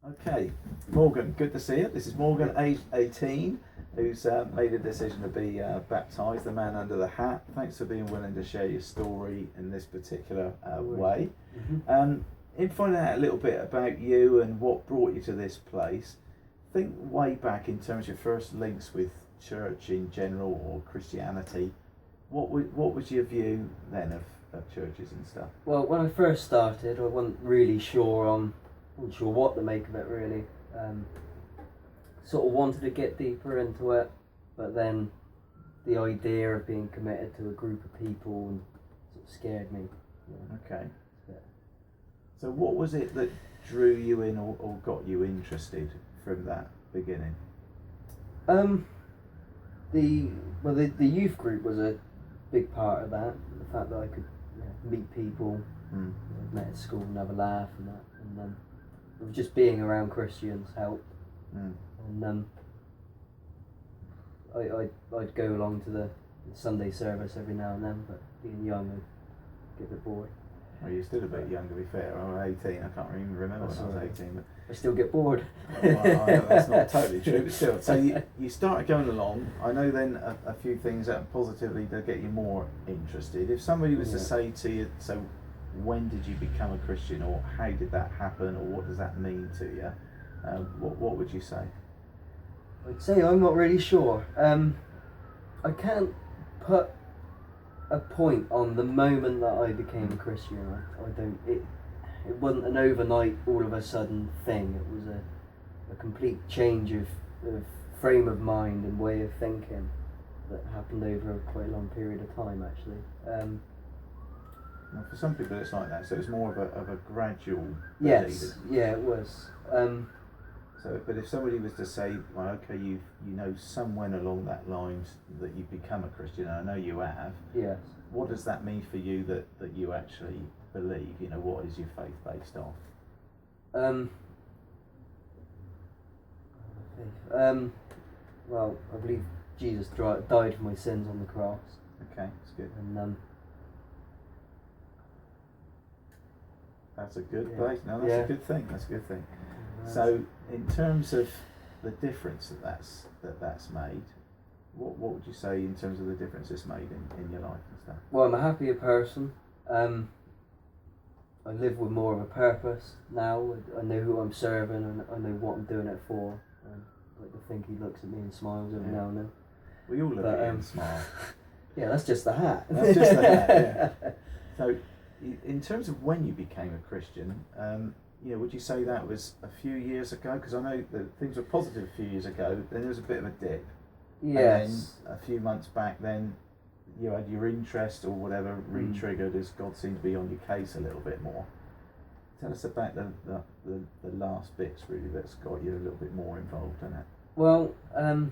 Okay, Morgan, good to see you. This is Morgan, age 18, who's made a decision to be baptised, the man under the hat. Thanks for being willing to share your story in this particular way. Mm-hmm. In finding out a little bit about you and what brought you to this place, think way back in terms of your first links with church in general or Christianity. What was your view then of churches and stuff? Well, when I first started, I wasn't really sure what to make of it really. Sort of wanted to get deeper into it, but then the idea of being committed to a group of people sort of scared me. Yeah. Okay. So what was it that drew you in or got you interested from that beginning? The youth group was a big part of that. The fact that I could meet people, met at school and have a laugh and that, and just being around Christians helped. And I'd go along to the Sunday service every now and then, but being young, I'd get a bit bored. Well, you're still a bit young, to be fair. I was 18. I can't even remember when I was 18. But I still get bored. Well, I know that's not totally true, but still. So you started going along. I know then a few things that positively to get you more interested. If somebody was to say to you, so when did you become a Christian, or how did that happen, or what does that mean to you? What would you say? I'd say I'm not really sure. I can't put a point on the moment that I became a Christian. I don't. It wasn't an overnight, all of a sudden thing. It was a complete change of frame of mind and way of thinking that happened over a quite a long period of time, actually. Well, for some people it's like that, so it's more of a gradual yes, yeah, it was. So, but if somebody was to say, well, okay, you know somewhere along that lines that you've become a Christian, and I know you have. Yes. What does that mean for you that you actually believe? You know, what is your faith based off? Well, I believe Jesus died for my sins on the cross. Okay, that's good. And that's a good place. No, that's a good thing. That's a good thing. So, in terms of the difference that's made, what would you say in terms of the difference it's made in your life and stuff? Well, I'm a happier person. I live with more of a purpose now. I know who I'm serving and I know what I'm doing it for. I like to think he looks at me and smiles every now and then. We all look at him and smile. Yeah, that's just the hat. That's just the hat, yeah. So, in terms of when you became a Christian, would you say that was a few years ago? Because I know that things were positive a few years ago, then there was a bit of a dip. Yes. And then a few months back, then you had your interest or whatever re-triggered as God seemed to be on your case a little bit more. Tell us about the last bits really that's got you a little bit more involved in it. Well, I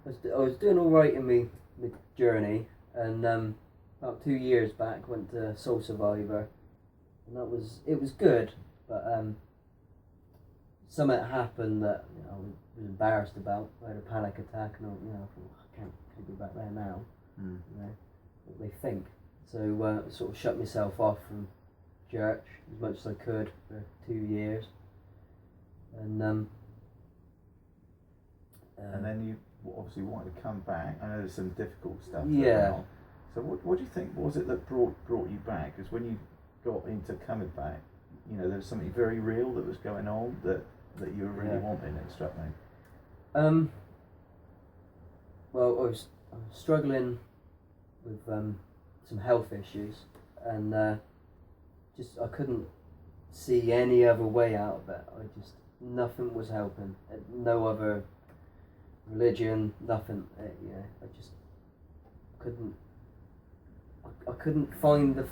was doing all right in my journey, and about 2 years back went to Soul Survivor, and it was good, but something happened that I was embarrassed about. I had a panic attack, and I thought I can't go back there now. What they think. So I sort of shut myself off from church as much as I could for 2 years, and then you obviously wanted to come back. I know there's some difficult stuff. Yeah. So what do you think was it that brought you back? Because when you got into coming back, there was something very real that was going on that you were really wanting. It struck me. Well, I was struggling with some health issues, and I couldn't see any other way out of it. Nothing was helping. No other religion, nothing. I just couldn't. I couldn't find the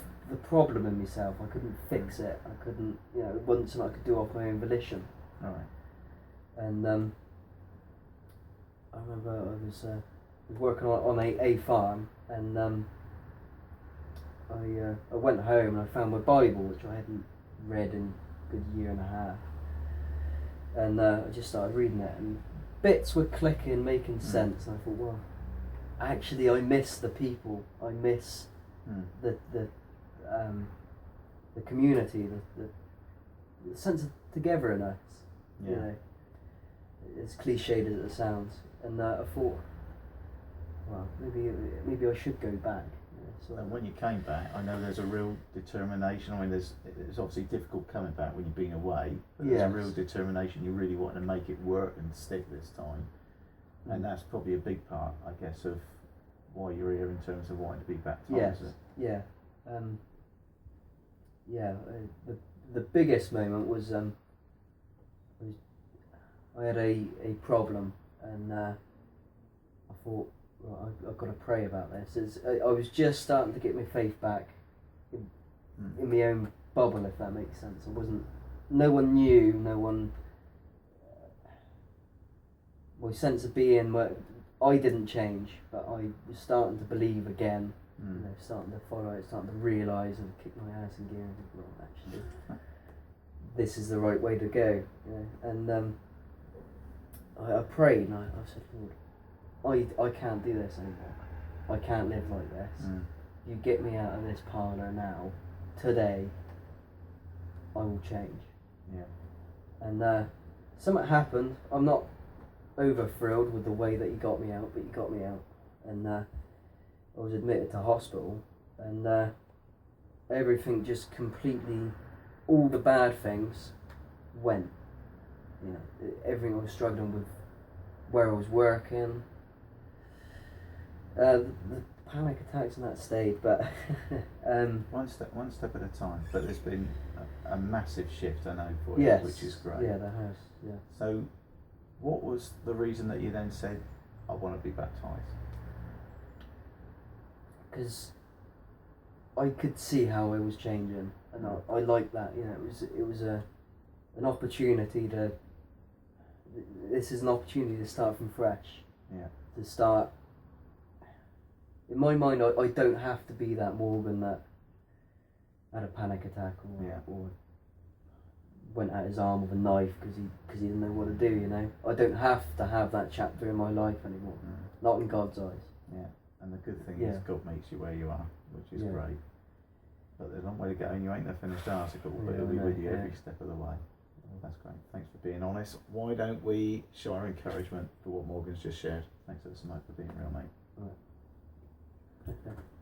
problem in myself. I couldn't fix it. I couldn't. It wasn't something I could do off my own volition. All right. And I remember I was working on a farm, and I went home and I found my Bible, which I hadn't read in a good year and a half, and I just started reading it, and bits were clicking, making sense, and I thought, well, actually I miss the people, I miss the community, the sense of togetherness, Yeah. You know, as cliched as it sounds. And I thought, well, maybe I should go back. And when you came back, I know there's a real determination. I mean, it's obviously difficult coming back when you've been away, but there's a real determination. You really want to make it work and stick this time, and that's probably a big part, I guess, of why you're here in terms of wanting to be baptised. Yes, the biggest moment was I had a problem, and I thought, well, I've got to pray about this. I was just starting to get my faith back in my own bubble, if that makes sense. No one knew, my sense of being, I didn't change, but I was starting to believe again, starting to follow it, starting to realise and kick my ass in gear and think, well, actually, this is the right way to go. And I prayed and I said, Lord, I can't do this anymore. I can't live like this. You get me out of this parlour now, today, I will change. Yeah. And something happened. I'm not over thrilled with the way that you got me out, but you got me out. And I was admitted to hospital, and everything just completely, all the bad things went. Everything I was struggling with, where I was working, the panic attacks and that stayed, but one step at a time. But there's been a massive shift, I know, for you, yes, which is great. Yeah, there has. Yeah. So, what was the reason that you then said, "I want to be baptised"? Because I could see how I was changing, and I liked that. It was an opportunity to. This is an opportunity to start from fresh. Yeah. To start. In my mind, I don't have to be that Morgan that had a panic attack or went at his arm with a knife because he didn't know what to do. I don't have to have that chapter in my life anymore. Not in God's eyes. Yeah. And the good thing is God meets you where you are, which is great. But there's a long way to go, and you ain't the finished article, but it'll be with you every step of the way. That's great. Thanks for being honest. Why don't we show our encouragement for what Morgan's just shared? Thanks ever so much for being real, mate. Right.